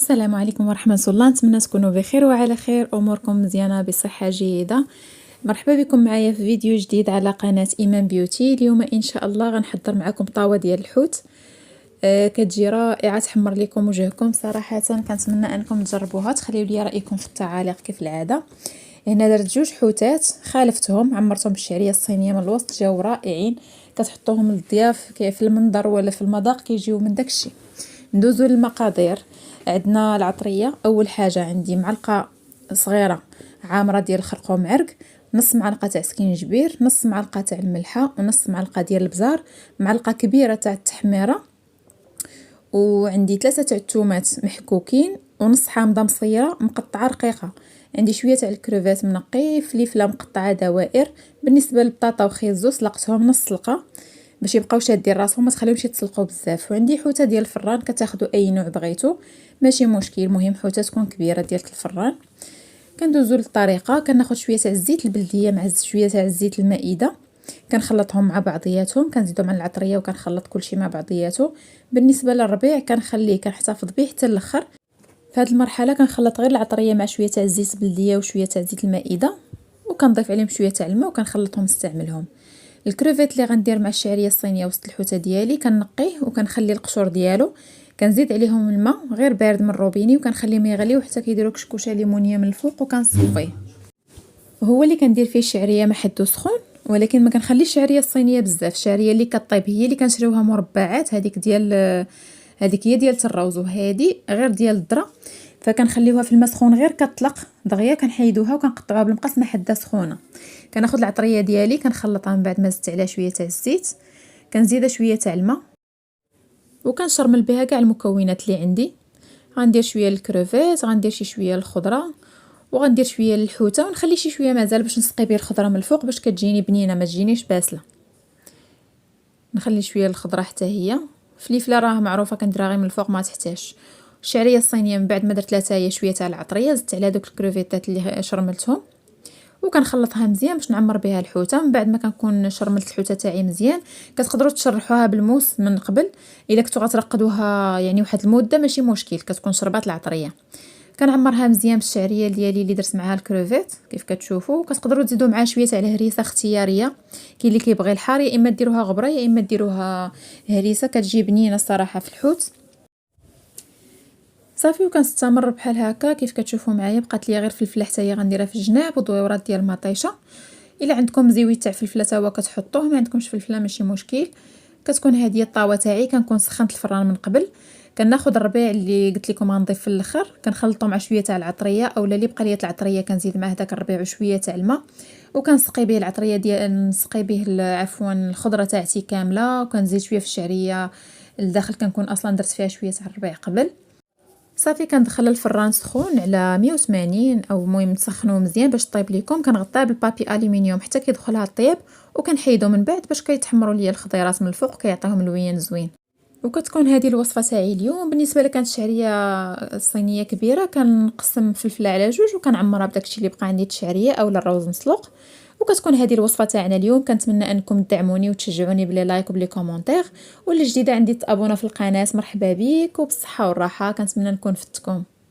السلام عليكم ورحمة الله. نتمنى تكونوا بخير وعلى خير، اموركم مزيانه بصحه جيده. مرحبا بكم معايا في فيديو جديد على قناه ايمان بيوتي. اليوم ان شاء الله غنحضر معكم طاوه ديال الحوت. كتجي رائعه، تحمر لكم وجهكم صراحه. كنتمنى انكم تجربوها، تخليو لي رايكم في التعاليق كيف العاده. هنا درت جوج حوتات، خالفتهم عمرتهم بالشعريه الصينيه من الوسط، جاو رائعين. كتحطوهم للضياف في المنظر ولا في المذاق كيجيو من داكشي. ندوزو للمقادير. عندنا العطريه. اول حاجه عندي معلقه صغيره عامره ديال الخرقوم عرق، نص معلقه تاع سكينجبير، نص معلقه تاع الملحه، ونص معلقه ديال البزار، معلقه كبيره تاع التحميره، وعندي 3 تاع الثومات محكوكين، ونص حامضه مصيره مقطعه رقيقه. عندي شويه تاع الكروفات منقي، فليفله مقطعه دوائر. بالنسبه للبطاطا وخيزو سلقتهم نص سلقه باش يبقاو شادين راسهم، ما تخليوش يتسلقوا بزاف. وعندي حوته ديال الفران، كتاخذوا اي نوع بغيتو ماشي مشكل، المهم حوته تكون كبيره ديال الفران. كندوزو للطريقه. كناخذ شويه تاع الزيت البلديه مع شويه تاع الزيت المائده، كنخلطهم مع بعضياتهم، كنزيدو مع العطريه وكنخلط كلشي مع بعضياتو. بالنسبه للربيع كنخليه كنحتفظ به حتى الاخر. في هذه المرحله كنخلط غير العطريه مع شويه تاع الزيت البلديه وشويه تاع زيت المائده، وكنضيف عليهم شويه تاع الماء وكنخلطهم نستعملهم. الكروفيت اللي غندير مع الشعريه الصينيه وسط الحوته ديالي كنقيه وكنخلي القشور ديالو، كنزيد عليهم الماء غير بارد من الروبيني وكنخليهم يغليو حتى كيديروا كشكوشه ليمونيه من الفوق، وكنصفيه. هو اللي كندير فيه الشعريه ما حدو سخون، ولكن ما كنخليش الشعريه الصينيه بزاف. الشعريه اللي كطيب هي اللي كنشريوها مربعات، هذيك هي ديال الروز، وهذه غير ديال الذره. فكنخليوها في الماء سخون غير كطلق دغيا، كنحيدوها وكنقطعوها بالمقص ما حدا سخونه. كناخذ العطريه ديالي كنخلطها من بعد ما زدت عليها شويه تاع الزيت، كنزيدها شويه تاع الماء، وكنشرمل بها كاع المكونات اللي عندي. غندير شويه الكروفيت، غندير شويه الخضره، وغندير شويه الحوته، ونخلي شويه مازال باش نسقي به الخضره من الفوق باش كتجيني بنينه ما تجينيش باسله. نخلي شويه الخضره حتى هي. فليفله راه معروفه كنديرها غير من الفوق ما تحتاجش. الشعريه الصينيه من بعد ما درت لها هي شويه تاع العطريه، زدت على دوك الكروفيتات اللي شرملتهم وكنخلطها مزيان باش نعمر بها الحوته. من بعد ما كنكون شرملت الحوته تاعي مزيان، كتقدروا تشرحوها بالموس من قبل الا كنتو غترقدوها يعني واحد المده ماشي مشكل، كتكون شربات العطريه. كنعمرها مزيان بالشعريه ديالي اللي درت معها الكروفيت كيف كتشوفوا. كتقدروا تزيدوا معها شويه تاع الهريسه اختياريه، كاين اللي كيبغي الحار، يا اما ديروها غبره يا اما ديروها هريسه، كتجي بنينه الصراحه في الحوت. صافي وكنستمر بحال هكا كيف كتشوفوا معايا. بقات لي غير فلفله حتى هي غنديرها في الجناب، ودويورات ديال المطيشه. الا عندكم زويت تاع فلفله تا هو كتحطوه، ما عندكمش فلفله ماشي مشكل. كتكون هذه الطاوه تاعي، كنكون سخنت الفران من قبل. كناخذ الربيع اللي قلت لكم غنضيف في الاخر، كنخلطو مع شويه تاع العطريه، اولا اللي بقى لي العطريه كنزيد معاه داك الربيع وشويه تاع الماء، وكنسقي به العطريه ديال نسقي به عفوا الخضره تاعتي كامله، وكنزيد شويه في الشعريه لداخل. كنكون اصلا درت فيها شويه تاع الربيع قبل. صافي كندخل الفران سخون على 180، او المهم تسخنوه مزيان باش طيب ليكم. كنغطيها بالبابي الومنيوم حتى كيدخلها الطياب، وكنحيدو من بعد باش كيتحمروا ليا الخضيرات من الفوق كيعطيهم لوين زوين. وكتكون هذه الوصفه تاعي اليوم. بالنسبه لكانت الشعريه الصينيه كبيره، كنقسم فلفله على جوج وكنعمرها بداكشي اللي بقى عندي الشعريه اولا الروز مسلوق. وكتكون هذه الوصفه تاعنا اليوم. كنتمنى انكم تدعموني وتشجعوني بلي لايك وبلي كومونتير، واللي جديده عندي تابونا في القناه مرحبا بيك، وبالصحه والراحه. كنتمنى نكون فتكم.